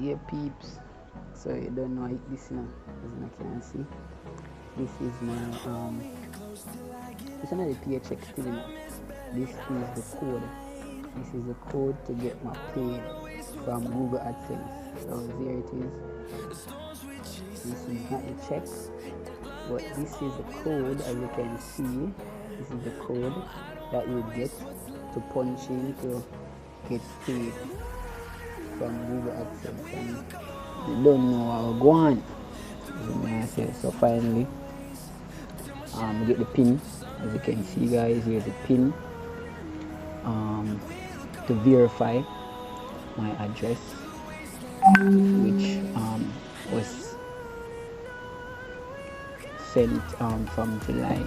Yeah, peeps. So you don't know this now, as you can see. This is my it's another paycheck still, you know. This is the code. This is the code to get my pay from Google Adsense. So here it is. This is not the check, but this is the code. As you can see, this is the code that you get to punch in to get paid from Google Adsense. And you don't know how to go on. So finally, get the pin. As you can see, guys, here's the pin to verify my address, which was sent from July.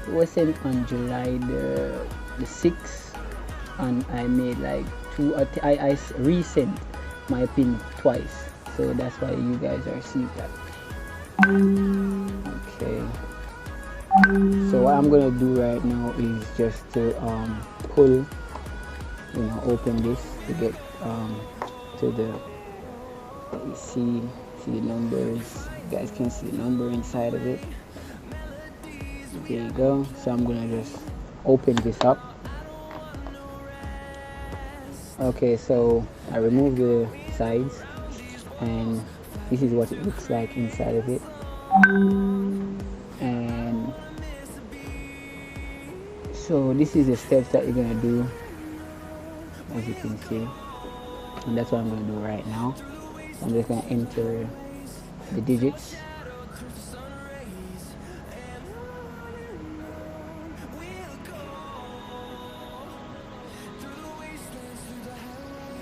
It was sent on July the 6th, and I made like I resent my pin twice, so that's why you guys are seeing that. Okay, so what I'm gonna do right now is just to pull, open this to get to the, you see the numbers. You guys can see the number inside of it. There you go. So I'm gonna just open this up. Okay, so I removed the sides, and this is what it looks like inside of it. And so this is the steps that you're gonna do, as you can see, and that's what I'm gonna do right now. I'm just gonna enter the digits.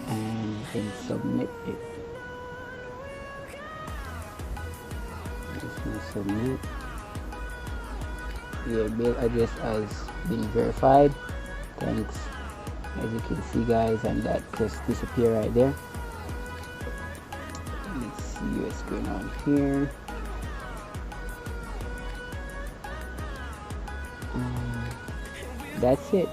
And then submit it. I'm just gonna submit. Your bill address has been verified. Thanks. As you can see, guys, and that just disappear right there. Let's see what's going on here. That's it.